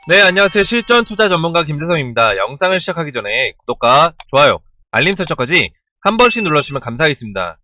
네, 안녕하세요. 실전 투자 전문가 김세성입니다. 영상을 시작하기 전에 구독과 좋아요, 알림 설정까지 한 번씩 눌러주시면 감사하겠습니다.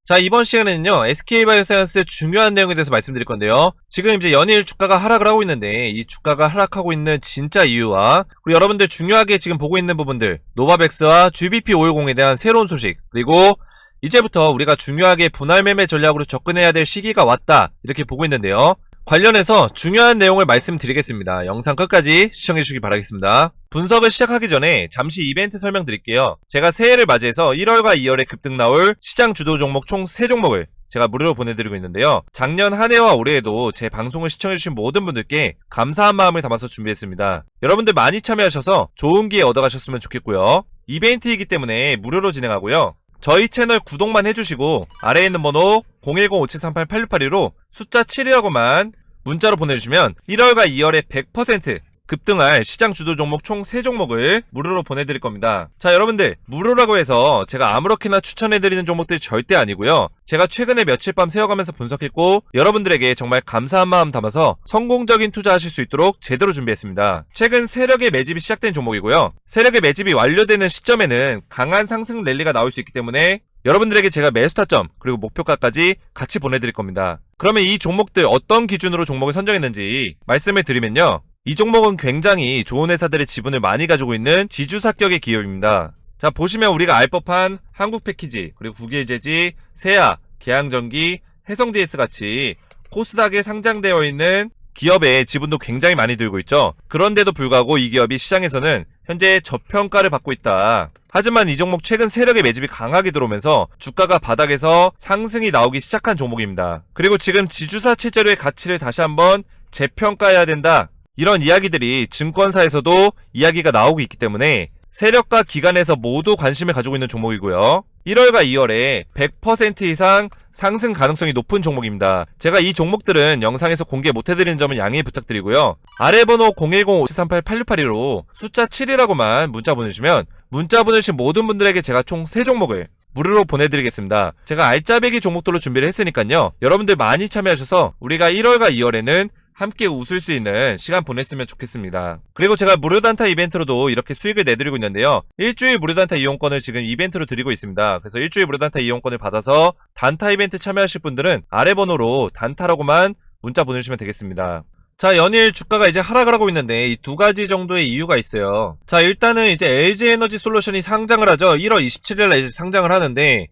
자, 이번 시간에는요, SK바이오사이언스의 중요한 내용에 대해서 말씀드릴 건데요. 지금 이제 연일 주가가 하락을 하고 있는데, 이 주가가 하락하고 있는 진짜 이유와, 그리고 여러분들 중요하게 지금 보고 있는 부분들, 노바백스와 GBP510에 대한 새로운 소식, 그리고 이제부터 우리가 중요하게 분할 매매 전략으로 접근해야 될 시기가 왔다, 이렇게 보고 있는데요. 관련해서 중요한 내용을 말씀드리겠습니다. 영상 끝까지 시청해주시기 바라겠습니다. 분석을 시작하기 전에 잠시 이벤트 설명드릴게요. 제가 새해를 맞이해서 1월과 2월에 급등 나올 시장 주도 종목 총 3종목을 제가 무료로 보내드리고 있는데요. 작년 한 해와 올해에도 제 방송을 시청해주신 모든 분들께 감사한 마음을 담아서 준비했습니다. 여러분들 많이 참여하셔서 좋은 기회 얻어가셨으면 좋겠고요. 이벤트이기 때문에 무료로 진행하고요. 저희 채널 구독만 해주시고 아래에 있는 번호 010-5738-8682로 숫자 7이라고만 문자로 보내주시면 1월과 2월에 100% 급등할 시장 주도 종목 총 3종목을 무료로 보내드릴 겁니다. 자, 여러분들 무료라고 해서 제가 아무렇게나 추천해드리는 종목들이 절대 아니고요. 제가 최근에 며칠 밤 새워가면서 분석했고 여러분들에게 정말 감사한 마음 담아서 성공적인 투자하실 수 있도록 제대로 준비했습니다. 최근 세력의 매집이 시작된 종목이고요. 세력의 매집이 완료되는 시점에는 강한 상승 랠리가 나올 수 있기 때문에 여러분들에게 제가 매수 타점 그리고 목표가까지 같이 보내드릴 겁니다. 그러면 이 종목들 어떤 기준으로 종목을 선정했는지 말씀을 드리면요. 이 종목은 굉장히 좋은 회사들의 지분을 많이 가지고 있는 지주사격의 기업입니다. 자, 보시면 우리가 알 법한 한국패키지, 그리고 국일제지, 세아, 계양전기, 해성DS 같이 코스닥에 상장되어 있는 기업의 지분도 굉장히 많이 들고 있죠. 그런데도 불구하고 이 기업이 시장에서는 현재 저평가를 받고 있다. 하지만 이 종목 최근 세력의 매집이 강하게 들어오면서 주가가 바닥에서 상승이 나오기 시작한 종목입니다. 그리고 지금 지주사 체제로의 가치를 다시 한번 재평가해야 된다. 이런 이야기들이 증권사에서도 이야기가 나오고 있기 때문에 세력과 기관에서 모두 관심을 가지고 있는 종목이고요. 1월과 2월에 100% 이상 상승 가능성이 높은 종목입니다. 제가 이 종목들은 영상에서 공개 못해드리는 점은 양해 부탁드리고요. 아래 번호 010-5738-8682로 숫자 7이라고만 문자 보내주시면 문자 보내주신 모든 분들에게 제가 총 3종목을 무료로 보내드리겠습니다. 제가 알짜배기 종목들로 준비를 했으니까요. 여러분들 많이 참여하셔서 우리가 1월과 2월에는 함께 웃을 수 있는 시간 보냈으면 좋겠습니다. 그리고 제가 무료 단타 이벤트로도 이렇게 수익을 내드리고 있는데요. 일주일 무료 단타 이용권을 지금 이벤트로 드리고 있습니다. 그래서 일주일 무료 단타 이용권을 받아서 단타 이벤트 참여하실 분들은 아래 번호로 단타라고만 문자 보내주시면 되겠습니다. 자, 연일 주가가 이제 하락을 하고 있는데 이 두 가지 정도의 이유가 있어요. 자, 일단은 이제 LG에너지솔루션이 상장을 하죠. 1월 27일날 이제 상장을 하는데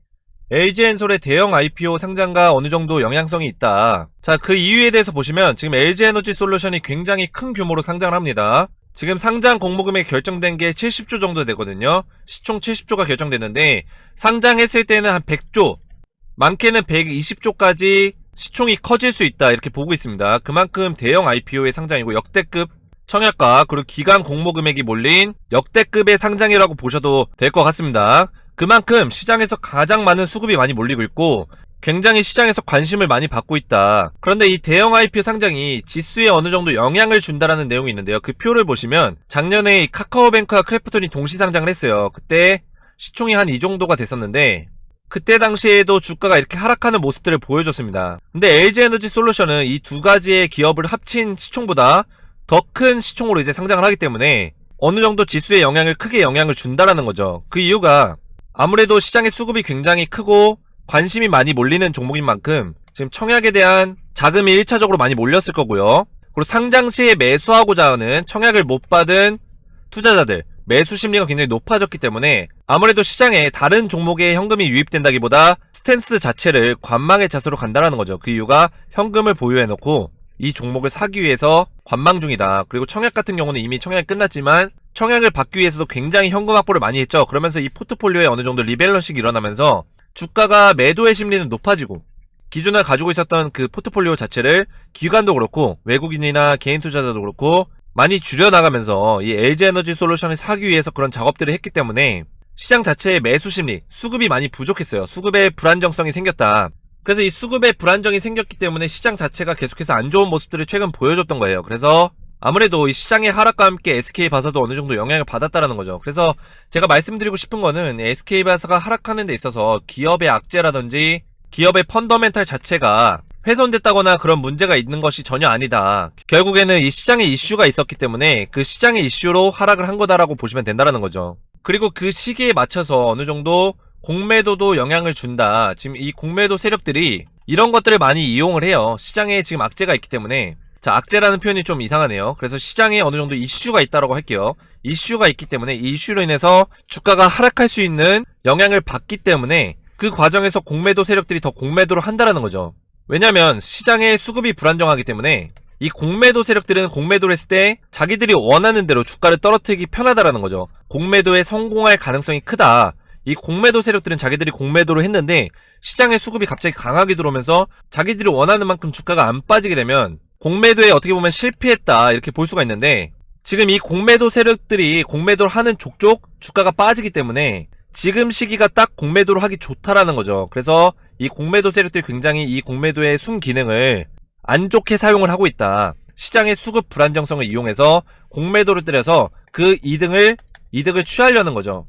LG엔솔의 대형 IPO 상장과 어느 정도 영향성이 있다. 자, 그 이유에 대해서 보시면 지금 LG에너지솔루션이 굉장히 큰 규모로 상장을 합니다. 지금 상장 공모금액 결정된 게 70조 정도 되거든요. 시총 70조가 결정됐는데 상장했을 때는 한 100조, 많게는 120조까지 시총이 커질 수 있다 이렇게 보고 있습니다. 그만큼 대형 IPO의 상장이고 역대급 청약과 그리고 기관 공모금액이 몰린 역대급의 상장이라고 보셔도 될 것 같습니다. 그만큼 시장에서 가장 많은 수급이 많이 몰리고 있고 굉장히 시장에서 관심을 많이 받고 있다. 그런데 이 대형 IPO 상장이 지수에 어느 정도 영향을 준다라는 내용이 있는데요. 그 표를 보시면 작년에 카카오뱅크와 크래프톤이 동시 상장을 했어요. 그때 시총이 한 이 정도가 됐었는데 그때 당시에도 주가가 이렇게 하락하는 모습들을 보여줬습니다. 근데 LG에너지솔루션은 이 두 가지의 기업을 합친 시총보다 더 큰 시총으로 이제 상장을 하기 때문에 어느 정도 지수에 크게 영향을 준다라는 거죠. 그 이유가 아무래도 시장의 수급이 굉장히 크고 관심이 많이 몰리는 종목인 만큼 지금 청약에 대한 자금이 1차적으로 많이 몰렸을 거고요. 그리고 상장 시에 매수하고자 하는 청약을 못 받은 투자자들 매수 심리가 굉장히 높아졌기 때문에 아무래도 시장에 다른 종목에 현금이 유입된다기보다 스탠스 자체를 관망의 자세로 간다라는 거죠. 그 이유가 현금을 보유해놓고 이 종목을 사기 위해서 관망 중이다. 그리고 청약 같은 경우는 이미 청약이 끝났지만 청약을 받기 위해서도 굉장히 현금 확보를 많이 했죠. 그러면서 이 포트폴리오에 어느 정도 리밸런싱이 일어나면서 주가가 매도의 심리는 높아지고 기존에 가지고 있었던 그 포트폴리오 자체를 기관도 그렇고 외국인이나 개인 투자자도 그렇고 많이 줄여나가면서 이 LG에너지솔루션을 사기 위해서 그런 작업들을 했기 때문에 시장 자체의 매수 심리, 수급이 많이 부족했어요. 수급의 불안정성이 생겼다. 그래서 이 수급의 불안정이 생겼기 때문에 시장 자체가 계속해서 안 좋은 모습들을 최근 보여줬던 거예요. 그래서 아무래도 이 시장의 하락과 함께 SK바사도 어느 정도 영향을 받았다라는 거죠. 그래서 제가 말씀드리고 싶은 거는 SK바사가 하락하는 데 있어서 기업의 악재라든지 기업의 펀더멘탈 자체가 훼손됐다거나 그런 문제가 있는 것이 전혀 아니다. 결국에는 이 시장에 이슈가 있었기 때문에 그 시장의 이슈로 하락을 한 거다라고 보시면 된다라는 거죠. 그리고 그 시기에 맞춰서 어느 정도 공매도도 영향을 준다. 지금 이 공매도 세력들이 이런 것들을 많이 이용을 해요. 시장에 지금 악재가 있기 때문에. 자, 악재라는 표현이 좀 이상하네요. 그래서 시장에 어느 정도 이슈가 있다라고 할게요. 이슈가 있기 때문에 이 이슈로 인해서 주가가 하락할 수 있는 영향을 받기 때문에 그 과정에서 공매도 세력들이 더 공매도를 한다라는 거죠. 왜냐면 시장의 수급이 불안정하기 때문에 이 공매도 세력들은 공매도를 했을 때 자기들이 원하는 대로 주가를 떨어뜨리기 편하다라는 거죠. 공매도에 성공할 가능성이 크다. 이 공매도 세력들은 자기들이 공매도를 했는데 시장의 수급이 갑자기 강하게 들어오면서 자기들이 원하는 만큼 주가가 안 빠지게 되면 공매도에 어떻게 보면 실패했다 이렇게 볼 수가 있는데, 지금 이 공매도 세력들이 공매도를 하는 족족 주가가 빠지기 때문에 지금 시기가 딱 공매도를 하기 좋다라는 거죠. 그래서 이 공매도 세력들이 굉장히 이 공매도의 순기능을 안 좋게 사용을 하고 있다. 시장의 수급 불안정성을 이용해서 공매도를 때려서 그 이득을 취하려는 거죠.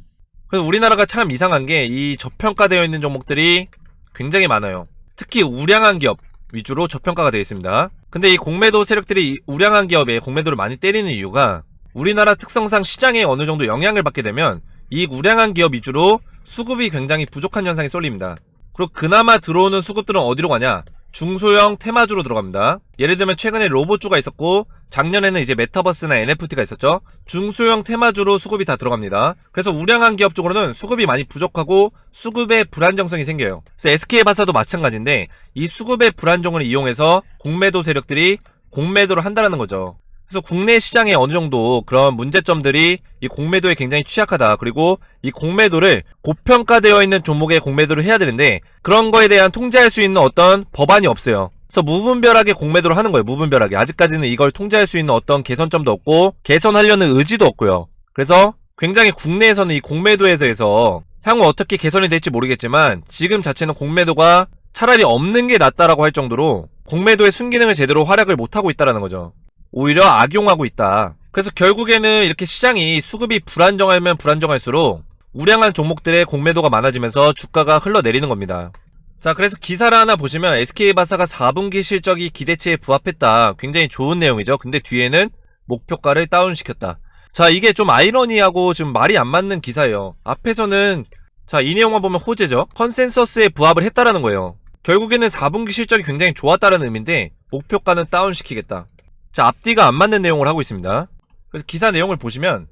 그래서 우리나라가 참 이상한 게 이 저평가되어 있는 종목들이 굉장히 많아요. 특히 우량한 기업 위주로 저평가가 되어 있습니다. 근데 이 공매도 세력들이 우량한 기업에 공매도를 많이 때리는 이유가 우리나라 특성상 시장에 어느 정도 영향을 받게 되면 이 우량한 기업 위주로 수급이 굉장히 부족한 현상이 쏠립니다. 그리고 그나마 들어오는 수급들은 어디로 가냐? 중소형 테마주로 들어갑니다. 예를 들면 최근에 로봇주가 있었고 작년에는 이제 메타버스나 NFT가 있었죠. 중소형 테마주로 수급이 다 들어갑니다. 그래서 우량한 기업 쪽으로는 수급이 많이 부족하고 수급의 불안정성이 생겨요. 그래서 SK바사도 마찬가지인데 이 수급의 불안정을 이용해서 공매도 세력들이 공매도를 한다는 거죠. 그래서 국내 시장에 어느 정도 그런 문제점들이 이 공매도에 굉장히 취약하다. 그리고 이 공매도를 고평가되어 있는 종목에 공매도를 해야 되는데 그런 거에 대한 통제할 수 있는 어떤 법안이 없어요. 그래서 무분별하게 공매도를 하는 거예요. 무분별하게. 아직까지는 이걸 통제할 수 있는 어떤 개선점도 없고 개선하려는 의지도 없고요. 그래서 굉장히 국내에서는 이 공매도에 대해서 향후 어떻게 개선이 될지 모르겠지만 지금 자체는 공매도가 차라리 없는 게 낫다라고 할 정도로 공매도의 순기능을 제대로 활약을 못하고 있다는 거죠. 오히려 악용하고 있다. 그래서 결국에는 이렇게 시장이 수급이 불안정하면 불안정할수록 우량한 종목들의 공매도가 많아지면서 주가가 흘러내리는 겁니다. 자, 그래서 기사를 하나 보시면 SK바사가 4분기 실적이 기대치에 부합했다. 굉장히 좋은 내용이죠. 근데 뒤에는 목표가를 다운시켰다. 자, 이게 좀 아이러니하고 좀 말이 안 맞는 기사예요. 앞에서는 자, 이 내용만 보면 호재죠. 컨센서스에 부합을 했다라는 거예요. 결국에는 4분기 실적이 굉장히 좋았다는 의미인데 목표가는 다운시키겠다. 자, 앞뒤가 안 맞는 내용을 하고 있습니다. 그래서 기사 내용을 보시면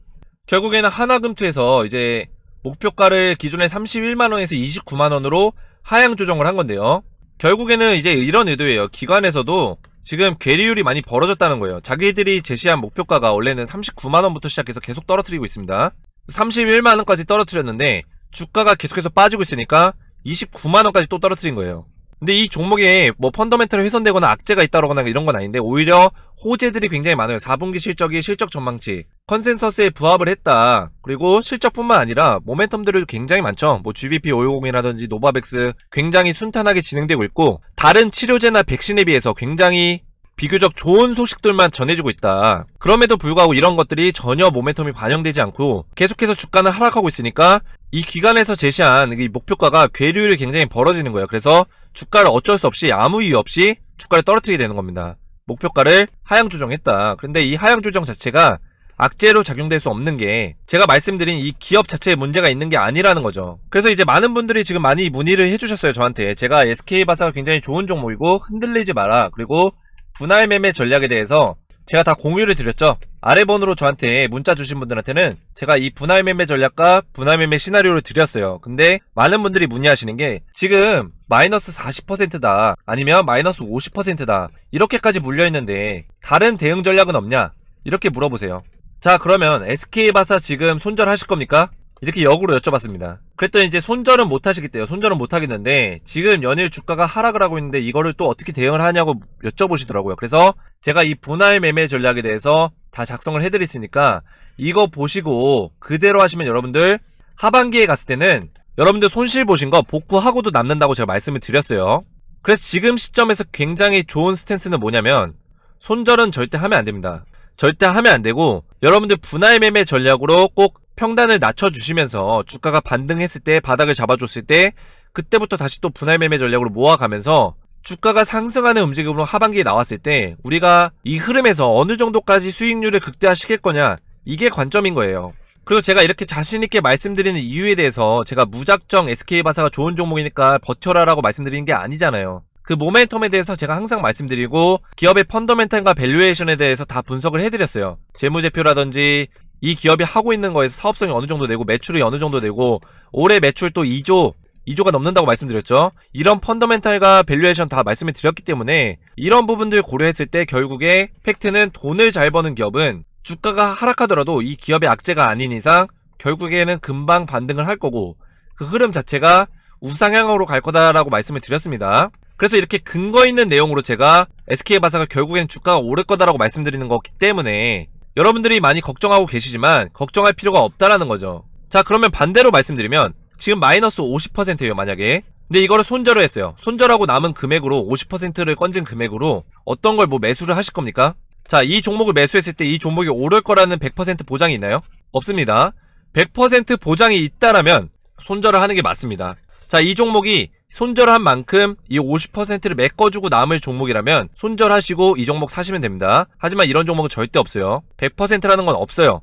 결국에는 하나금투에서 이제 목표가를 기존에 31만원에서 29만원으로 하향 조정을 한 건데요. 결국에는 이제 이런 의도예요. 기관에서도 지금 괴리율이 많이 벌어졌다는 거예요. 자기들이 제시한 목표가가 원래는 39만원부터 시작해서 계속 떨어뜨리고 있습니다. 31만원까지 떨어뜨렸는데 주가가 계속해서 빠지고 있으니까 29만원까지 또 떨어뜨린 거예요. 근데 이 종목에 뭐 펀더멘털이 훼손되거나 악재가 있다거나 이런 건 아닌데 오히려 호재들이 굉장히 많아요. 4분기 실적이 실적 전망치 컨센서스에 부합을 했다. 그리고 실적뿐만 아니라 모멘텀들도 굉장히 많죠. 뭐 GBP510이라든지 노바백스 굉장히 순탄하게 진행되고 있고 다른 치료제나 백신에 비해서 굉장히 비교적 좋은 소식들만 전해지고 있다. 그럼에도 불구하고 이런 것들이 전혀 모멘텀이 반영되지 않고 계속해서 주가는 하락하고 있으니까 이 기관에서 제시한 이 목표가가 괴리율이 굉장히 벌어지는 거예요. 그래서 주가를 어쩔 수 없이 아무 이유 없이 주가를 떨어뜨리게 되는 겁니다. 목표가를 하향 조정했다. 그런데 이 하향 조정 자체가 악재로 작용될 수 없는 게 제가 말씀드린 이 기업 자체에 문제가 있는 게 아니라는 거죠. 그래서 이제 많은 분들이 지금 많이 문의를 해주셨어요. 저한테. 제가 SK바사가 굉장히 좋은 종목이고 흔들리지 마라. 그리고 분할 매매 전략에 대해서 제가 다 공유를 드렸죠. 아래 번호로 저한테 문자 주신 분들한테는 제가 이 분할 매매 전략과 분할 매매 시나리오를 드렸어요. 근데 많은 분들이 문의하시는 게 지금 마이너스 40%다 아니면 마이너스 50%다 이렇게까지 물려있는데 다른 대응 전략은 없냐 이렇게 물어보세요. 자, 그러면 SK바사 지금 손절하실 겁니까? 이렇게 역으로 여쭤봤습니다. 그랬더니 이제 손절은 못 하시겠대요. 손절은 못 하겠는데 지금 연일 주가가 하락을 하고 있는데 이거를 또 어떻게 대응을 하냐고 여쭤보시더라고요. 그래서 제가 이 분할 매매 전략에 대해서 다 작성을 해드렸으니까 이거 보시고 그대로 하시면 여러분들 하반기에 갔을 때는 여러분들 손실 보신 거 복구하고도 남는다고 제가 말씀을 드렸어요. 그래서 지금 시점에서 굉장히 좋은 스탠스는 뭐냐면 손절은 절대 하면 안 됩니다. 절대 하면 안 되고 여러분들 분할 매매 전략으로 꼭 평단을 낮춰주시면서 주가가 반등했을 때 바닥을 잡아줬을 때 그때부터 다시 또 분할 매매 전략으로 모아가면서 주가가 상승하는 움직임으로 하반기에 나왔을 때 우리가 이 흐름에서 어느 정도까지 수익률을 극대화시킬 거냐, 이게 관점인 거예요. 그리고 제가 이렇게 자신있게 말씀드리는 이유에 대해서 제가 무작정 SK바사가 좋은 종목이니까 버텨라라고 말씀드리는 게 아니잖아요. 그 모멘텀에 대해서 제가 항상 말씀드리고 기업의 펀더멘탈과 밸류에이션에 대해서 다 분석을 해드렸어요. 재무제표라든지 이 기업이 하고 있는 거에서 사업성이 어느 정도 되고 매출이 어느 정도 되고 올해 매출 또 2조가 넘는다고 말씀드렸죠. 이런 펀더멘탈과 밸류에이션 다 말씀을 드렸기 때문에 이런 부분들 고려했을 때 결국에 팩트는 돈을 잘 버는 기업은 주가가 하락하더라도 이 기업의 악재가 아닌 이상 결국에는 금방 반등을 할 거고 그 흐름 자체가 우상향으로 갈 거다라고 말씀을 드렸습니다. 그래서 이렇게 근거 있는 내용으로 제가 SK바사가 결국엔 주가가 오를 거다라고 말씀드리는 거기 때문에 여러분들이 많이 걱정하고 계시지만 걱정할 필요가 없다라는 거죠. 자, 그러면 반대로 말씀드리면 지금 마이너스 50%예요 만약에. 근데 이거를 손절을 했어요. 손절하고 남은 금액으로 50%를 건진 금액으로 어떤 걸 뭐 매수를 하실 겁니까? 자, 이 종목을 매수했을 때 이 종목이 오를 거라는 100% 보장이 있나요? 없습니다. 100% 보장이 있다라면 손절을 하는 게 맞습니다. 자, 이 종목이 손절한 만큼 이 50%를 메꿔주고 남을 종목이라면 손절하시고 이 종목 사시면 됩니다. 하지만 이런 종목은 절대 없어요. 100%라는 건 없어요.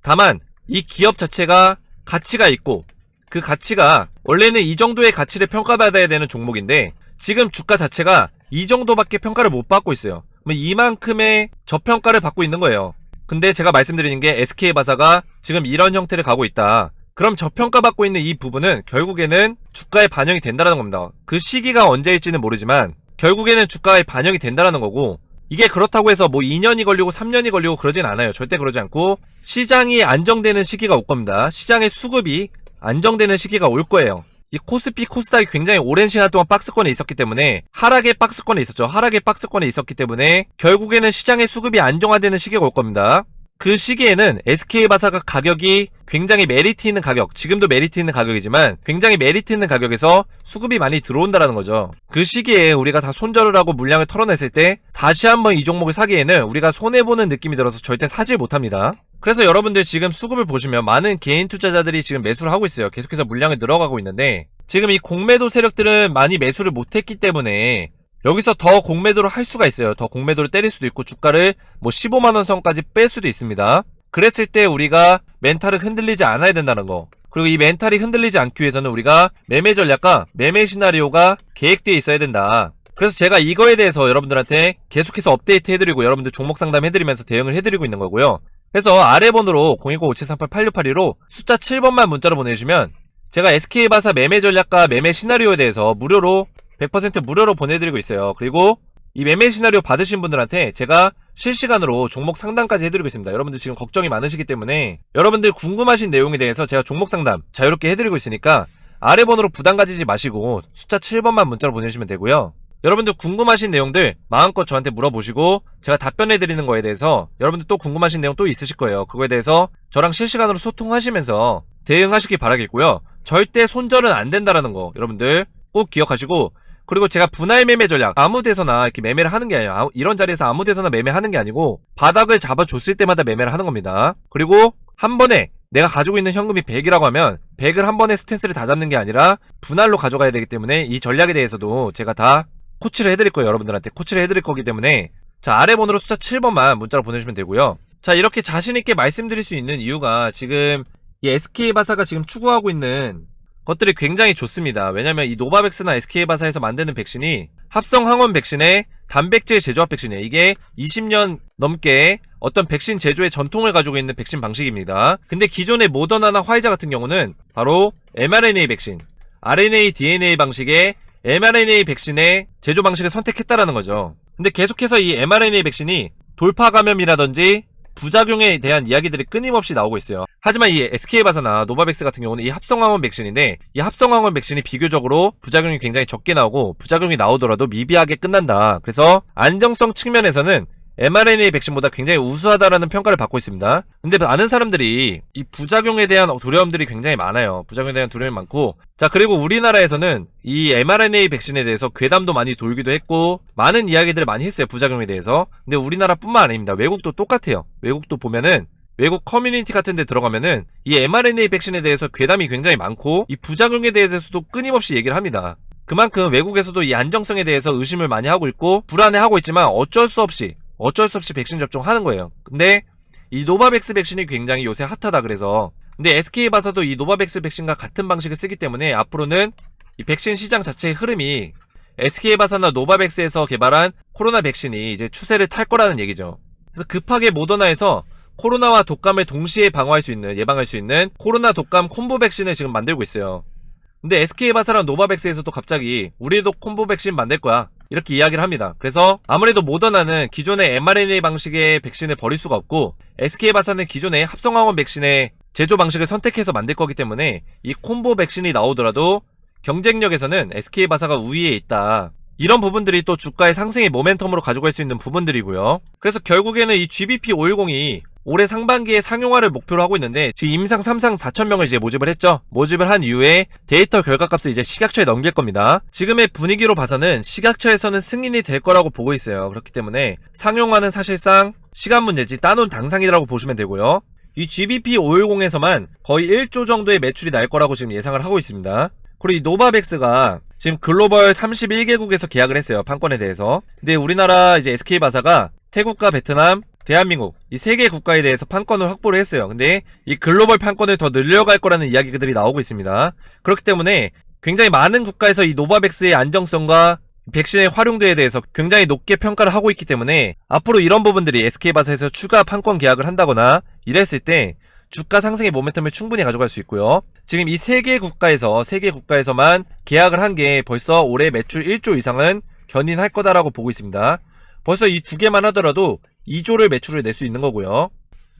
다만 이 기업 자체가 가치가 있고 그 가치가 원래는 이 정도의 가치를 평가받아야 되는 종목인데 지금 주가 자체가 이 정도밖에 평가를 못 받고 있어요. 이만큼의 저평가를 받고 있는 거예요. 근데 제가 말씀드리는 게 SK바사가 지금 이런 형태를 가고 있다. 그럼 저평가받고 있는 이 부분은 결국에는 주가에 반영이 된다는 겁니다. 그 시기가 언제일지는 모르지만 결국에는 주가에 반영이 된다는 거고 이게 그렇다고 해서 뭐 2년이 걸리고 3년이 걸리고 그러진 않아요. 절대 그러지 않고 시장이 안정되는 시기가 올 겁니다. 시장의 수급이 안정되는 시기가 올 거예요. 이 코스피, 코스닥이 굉장히 오랜 시간 동안 박스권에 있었기 때문에 하락의 박스권에 있었죠. 하락의 박스권에 있었기 때문에 결국에는 시장의 수급이 안정화되는 시기가 올 겁니다. 그 시기에는 SK바사가 가격이 굉장히 메리트 있는 가격, 지금도 메리트 있는 가격이지만 굉장히 메리트 있는 가격에서 수급이 많이 들어온다라는 거죠. 그 시기에 우리가 다 손절을 하고 물량을 털어냈을 때 다시 한번 이 종목을 사기에는 우리가 손해보는 느낌이 들어서 절대 사지 못합니다. 그래서 여러분들 지금 수급을 보시면 많은 개인 투자자들이 지금 매수를 하고 있어요. 계속해서 물량을 늘어가고 있는데 지금 이 공매도 세력들은 많이 매수를 못했기 때문에 여기서 더 공매도를 할 수가 있어요. 더 공매도를 때릴 수도 있고 주가를 뭐 15만원 선까지 뺄 수도 있습니다. 그랬을 때 우리가 멘탈을 흔들리지 않아야 된다는 거. 그리고 이 멘탈이 흔들리지 않기 위해서는 우리가 매매 전략과 매매 시나리오가 계획되어 있어야 된다. 그래서 제가 이거에 대해서 여러분들한테 계속해서 업데이트 해드리고 여러분들 종목 상담 해드리면서 대응을 해드리고 있는 거고요. 그래서 아래 번호로 010-5738-8682로 숫자 7번만 문자로 보내주시면 제가 SK바사 매매 전략과 매매 시나리오에 대해서 무료로 100% 무료로 보내드리고 있어요. 그리고 이 매매 시나리오 받으신 분들한테 제가 실시간으로 종목 상담까지 해드리고 있습니다. 여러분들 지금 걱정이 많으시기 때문에 여러분들 궁금하신 내용에 대해서 제가 종목 상담 자유롭게 해드리고 있으니까 아래 번호로 부담 가지지 마시고 숫자 7번만 문자로 보내주시면 되고요. 여러분들 궁금하신 내용들 마음껏 저한테 물어보시고 제가 답변해드리는 거에 대해서 여러분들 또 궁금하신 내용 또 있으실 거예요. 그거에 대해서 저랑 실시간으로 소통하시면서 대응하시기 바라겠고요. 절대 손절은 안 된다라는 거 여러분들 꼭 기억하시고 그리고 제가 분할 매매 전략 아무 데서나 이렇게 매매를 하는 게 아니에요. 이런 자리에서 아무 데서나 매매하는 게 아니고 바닥을 잡아줬을 때마다 매매를 하는 겁니다. 그리고 한 번에 내가 가지고 있는 현금이 100이라고 하면 100을 한 번에 스탠스를 다 잡는 게 아니라 분할로 가져가야 되기 때문에 이 전략에 대해서도 제가 다 코치를 해드릴 거예요. 여러분들한테 코치를 해드릴 거기 때문에 자 아래 번호로 숫자 7번만 문자로 보내주시면 되고요. 자 이렇게 자신있게 말씀드릴 수 있는 이유가 지금 이 SK바사가 지금 추구하고 있는 것들이 굉장히 좋습니다. 왜냐면 이 노바백스나 SK바사에서 만드는 백신이 합성 항원 백신의 단백질 제조합 백신이에요. 이게 20년 넘게 어떤 백신 제조의 전통을 가지고 있는 백신 방식입니다. 근데 기존의 모더나나 화이자 같은 경우는 바로 mRNA 백신, RNA, DNA 방식의 mRNA 백신의 제조 방식을 선택했다라는 거죠. 근데 계속해서 이 mRNA 백신이 돌파 감염이라든지 부작용에 대한 이야기들이 끊임없이 나오고 있어요. 하지만 이 SK바사나 노바백스 같은 경우는 이 합성항원 백신인데 이 합성항원 백신이 비교적으로 부작용이 굉장히 적게 나오고 부작용이 나오더라도 미비하게 끝난다. 그래서 안정성 측면에서는 mRNA 백신보다 굉장히 우수하다라는 평가를 받고 있습니다. 근데 많은 사람들이 이 부작용에 대한 두려움들이 굉장히 많아요. 부작용에 대한 두려움이 많고 자 그리고 우리나라에서는 이 mRNA 백신에 대해서 괴담도 많이 돌기도 했고 많은 이야기들을 많이 했어요. 부작용에 대해서. 근데 우리나라뿐만 아닙니다. 외국도 똑같아요. 외국도 보면은 외국 커뮤니티 같은 데 들어가면은 이 mRNA 백신에 대해서 괴담이 굉장히 많고 이 부작용에 대해서도 끊임없이 얘기를 합니다. 그만큼 외국에서도 이 안정성에 대해서 의심을 많이 하고 있고 불안해하고 있지만 어쩔 수 없이 백신 접종하는 거예요. 근데 이 노바백스 백신이 굉장히 요새 핫하다 그래서 근데 SK바사도 이 노바백스 백신과 같은 방식을 쓰기 때문에 앞으로는 이 백신 시장 자체의 흐름이 SK바사나 노바백스에서 개발한 코로나 백신이 이제 추세를 탈 거라는 얘기죠. 그래서 급하게 모더나에서 코로나와 독감을 동시에 방어할 수 있는, 예방할 수 있는 코로나 독감 콤보 백신을 지금 만들고 있어요. 근데 SK바사랑 노바백스에서도 갑자기 우리도 콤보 백신 만들 거야 이렇게 이야기를 합니다. 그래서 아무래도 모더나는 기존의 mRNA 방식의 백신을 버릴 수가 없고 SK바사는 기존의 합성화원 백신의 제조 방식을 선택해서 만들 거기 때문에 이 콤보 백신이 나오더라도 경쟁력에서는 SK바사가 우위에 있다. 이런 부분들이 또 주가의 상승의 모멘텀으로 가져갈 수 있는 부분들이고요. 그래서 결국에는 이 GBP510이 올해 상반기에 상용화를 목표로 하고 있는데 지금 임상 3상 4,000명을 이제 모집을 했죠. 모집을 한 이후에 데이터 결과값을 이제 식약처에 넘길 겁니다. 지금의 분위기로 봐서는 식약처에서는 승인이 될 거라고 보고 있어요. 그렇기 때문에 상용화는 사실상 시간 문제지 따놓은 당상이라고 보시면 되고요. 이 GBP510에서만 거의 1조 정도의 매출이 날 거라고 지금 예상을 하고 있습니다. 그리고 이 노바백스가 지금 글로벌 31개국에서 계약을 했어요. 판권에 대해서. 근데 우리나라 이제 SK바사가 태국과 베트남, 대한민국 이 3개 국가에 대해서 판권을 확보를 했어요. 근데 이 글로벌 판권을 더 늘려갈 거라는 이야기들이 나오고 있습니다. 그렇기 때문에 굉장히 많은 국가에서 이 노바백스의 안정성과 백신의 활용도에 대해서 굉장히 높게 평가를 하고 있기 때문에 앞으로 이런 부분들이 SK바사에서 추가 판권 계약을 한다거나 이랬을 때 주가 상승의 모멘텀을 충분히 가져갈 수 있고요. 지금 이 3개 국가에서만 계약을 한 게 벌써 올해 매출 1조 이상은 견인할 거다라고 보고 있습니다. 벌써 이 2개만 하더라도 2조를 매출을 낼 수 있는 거고요.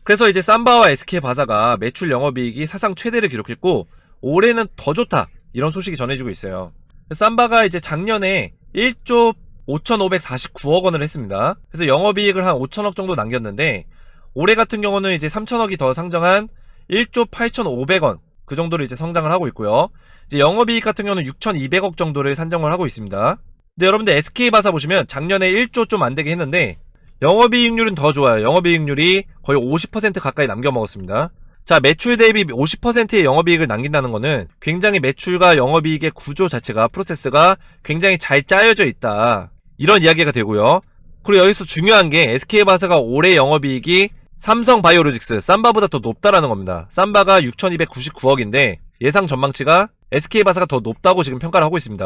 그래서 이제 삼바와 SK바사가 매출 영업이익이 사상 최대를 기록했고 올해는 더 좋다 이런 소식이 전해지고 있어요. 삼바가 이제 작년에 1조 5,549억 원을 했습니다. 그래서 영업이익을 한 5천억 정도 남겼는데 올해 같은 경우는 이제 3천억이 더 상정한 1조 8,500원 그 정도를 이제 성장을 하고 있고요. 이제 영업이익 같은 경우는 6,200억 정도를 산정을 하고 있습니다. 근데 여러분들 SK바사 보시면 작년에 1조 좀 안되게 했는데 영업이익률은 더 좋아요. 영업이익률이 거의 50% 가까이 남겨먹었습니다. 자, 매출 대비 50%의 영업이익을 남긴다는 거는 굉장히 매출과 영업이익의 구조 자체가 프로세스가 굉장히 잘 짜여져 있다 이런 이야기가 되고요. 그리고 여기서 중요한 게 SK바사가 올해 영업이익이 삼성바이오로직스 삼바보다 더 높다라는 겁니다. 삼바가 6,299억인데 예상 전망치가 SK바사가 더 높다고 지금 평가를 하고 있습니다.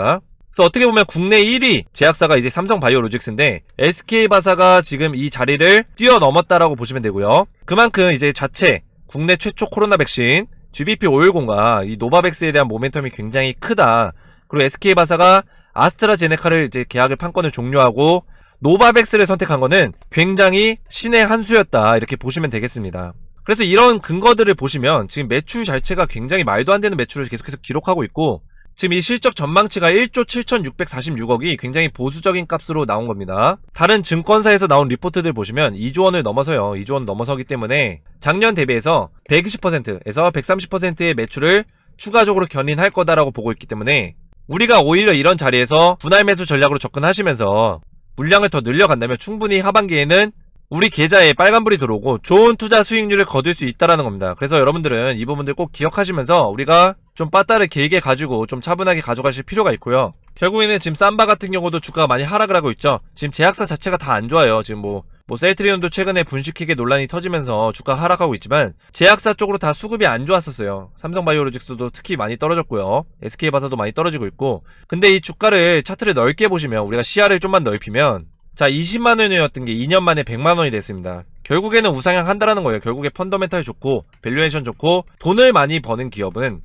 그래서 어떻게 보면 국내 1위 제약사가 이제 삼성바이오로직스인데 SK바사가 지금 이 자리를 뛰어넘었다라고 보시면 되고요. 그만큼 이제 자체 국내 최초 코로나 백신 GBP510과 이 노바백스에 대한 모멘텀이 굉장히 크다. 그리고 SK바사가 아스트라제네카를 이제 계약을 판권을 종료하고 노바백스를 선택한 거는 굉장히 신의 한 수였다 이렇게 보시면 되겠습니다. 그래서 이런 근거들을 보시면 지금 매출 자체가 굉장히 말도 안 되는 매출을 계속해서 기록하고 있고 지금 이 실적 전망치가 1조 7,646억이 굉장히 보수적인 값으로 나온 겁니다. 다른 증권사에서 나온 리포트들 보시면 2조 원을 넘어서요. 2조 원 넘어서기 때문에 작년 대비해서 120%에서 130%의 매출을 추가적으로 견인할 거다라고 보고 있기 때문에 우리가 오히려 이런 자리에서 분할 매수 전략으로 접근하시면서 물량을 더 늘려간다면 충분히 하반기에는 우리 계좌에 빨간불이 들어오고 좋은 투자 수익률을 거둘 수 있다라는 겁니다. 그래서 여러분들은 이 부분들 꼭 기억하시면서 우리가 좀 빠따를 길게 가지고 좀 차분하게 가져가실 필요가 있고요. 결국에는 지금 삼바 같은 경우도 주가가 많이 하락을 하고 있죠. 지금 제약사 자체가 다 안 좋아요. 지금 뭐 셀트리온도 최근에 분식회계 논란이 터지면서 주가 하락하고 있지만 제약사 쪽으로 다 수급이 안 좋았었어요. 삼성바이오로직스도 특히 많이 떨어졌고요. SK바사도 많이 떨어지고 있고 근데 이 주가를 차트를 넓게 보시면 우리가 시야를 좀만 넓히면 자 20만원이었던 게 2년 만에 100만원이 됐습니다. 결국에는 우상향 한다라는 거예요. 결국에 펀더멘탈 좋고 밸류에이션 좋고 돈을 많이 버는 기업은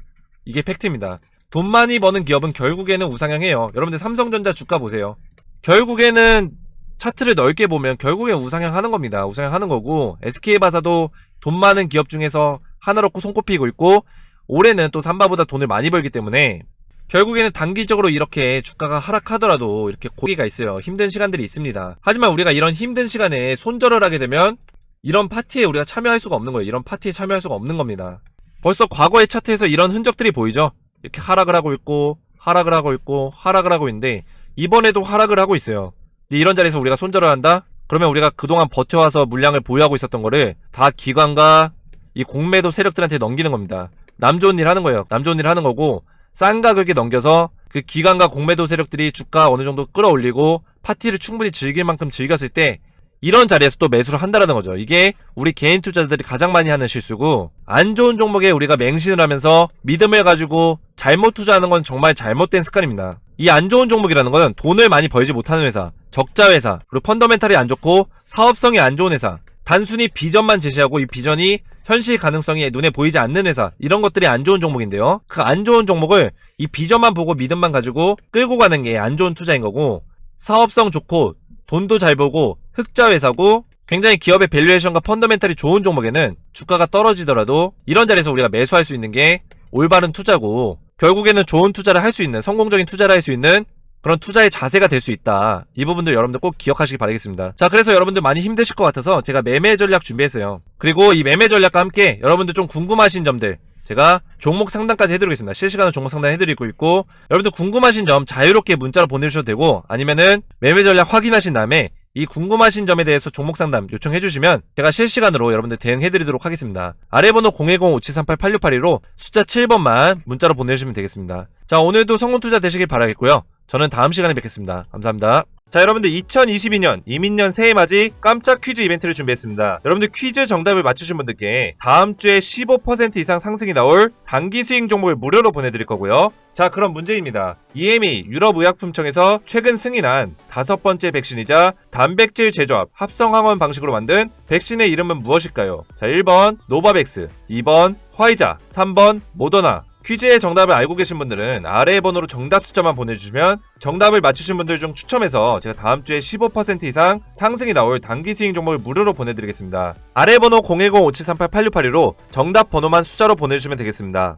이게 팩트입니다. 돈 많이 버는 기업은 결국에는 우상향해요. 여러분들 삼성전자 주가 보세요. 결국에는 차트를 넓게 보면 결국엔 우상향하는 겁니다. 우상향하는 거고 SK바사도 돈 많은 기업 중에서 하나로 손꼽히고 있고 올해는 또 삼바보다 돈을 많이 벌기 때문에 결국에는 단기적으로 이렇게 주가가 하락하더라도 이렇게 고기가 있어요. 힘든 시간들이 있습니다. 하지만 우리가 이런 힘든 시간에 손절을 하게 되면 이런 파티에 우리가 참여할 수가 없는 거예요. 이런 파티에 참여할 수가 없는 겁니다. 벌써 과거의 차트에서 이런 흔적들이 보이죠. 이렇게 하락을 하고 있고 하락을 하고 있고 하락을 하고 있는데 이번에도 하락을 하고 있어요. 근데 이런 자리에서 우리가 손절을 한다? 그러면 우리가 그동안 버텨와서 물량을 보유하고 있었던 거를 다 기관과 이 공매도 세력들한테 넘기는 겁니다. 남 좋은 일 하는 거예요. 남 좋은 일 하는 거고, 싼 가격에 넘겨서 그 기관과 공매도 세력들이 주가 어느 정도 끌어올리고 파티를 충분히 즐길 만큼 즐겼을 때 이런 자리에서 또 매수를 한다라는 거죠. 이게 우리 개인 투자자들이 가장 많이 하는 실수고, 안 좋은 종목에 우리가 맹신을 하면서 믿음을 가지고 잘못 투자하는 건 정말 잘못된 습관입니다. 이 안 좋은 종목이라는 건 돈을 많이 벌지 못하는 회사, 적자 회사, 그리고 펀더멘탈이 안 좋고 사업성이 안 좋은 회사, 단순히 비전만 제시하고 이 비전이 현실 가능성이 눈에 보이지 않는 회사, 이런 것들이 안 좋은 종목인데요. 그 안 좋은 종목을 이 비전만 보고 믿음만 가지고 끌고 가는 게 안 좋은 투자인 거고, 사업성 좋고 돈도 잘 벌고 흑자 회사고 굉장히 기업의 밸류에이션과 펀더멘탈이 좋은 종목에는 주가가 떨어지더라도 이런 자리에서 우리가 매수할 수 있는 게 올바른 투자고, 결국에는 좋은 투자를 할 수 있는, 성공적인 투자를 할 수 있는 그런 투자의 자세가 될 수 있다. 이 부분들 여러분들 꼭 기억하시기 바라겠습니다. 자, 그래서 여러분들 많이 힘드실 것 같아서 제가 매매 전략 준비했어요. 그리고 이 매매 전략과 함께 여러분들 좀 궁금하신 점들 제가 종목 상담까지 해드리겠습니다. 실시간으로 종목 상담 해드리고 있고, 여러분들 궁금하신 점 자유롭게 문자로 보내주셔도 되고, 아니면은 매매 전략 확인하신 다음에 이 궁금하신 점에 대해서 종목 상담 요청해주시면 제가 실시간으로 여러분들 대응해드리도록 하겠습니다. 아래 번호 010-5738-8682로 숫자 7번만 문자로 보내주시면 되겠습니다. 자, 오늘도 성공 투자 되시길 바라겠고요. 저는 다음 시간에 뵙겠습니다. 감사합니다. 자, 여러분들 2022년 이민년 새해맞이 깜짝 퀴즈 이벤트를 준비했습니다. 여러분들 퀴즈 정답을 맞추신 분들께 다음 주에 15% 이상 상승이 나올 단기 수익 종목을 무료로 보내드릴 거고요. 자, 그럼 문제입니다. EMA 유럽의약품청에서 최근 승인한 5번째 백신이자 단백질 제조합 합성항원 방식으로 만든 백신의 이름은 무엇일까요? 자, 1번 노바백스, 2번 화이자, 3번 모더나. 퀴즈의 정답을 알고 계신 분들은 아래의 번호로 정답 숫자만 보내주시면 정답을 맞추신 분들 중 추첨해서 제가 다음 주에 15% 이상 상승이 나올 단기 수익 종목을 무료로 보내드리겠습니다. 아래 번호 010-5738-8682로 정답 번호만 숫자로 보내주시면 되겠습니다.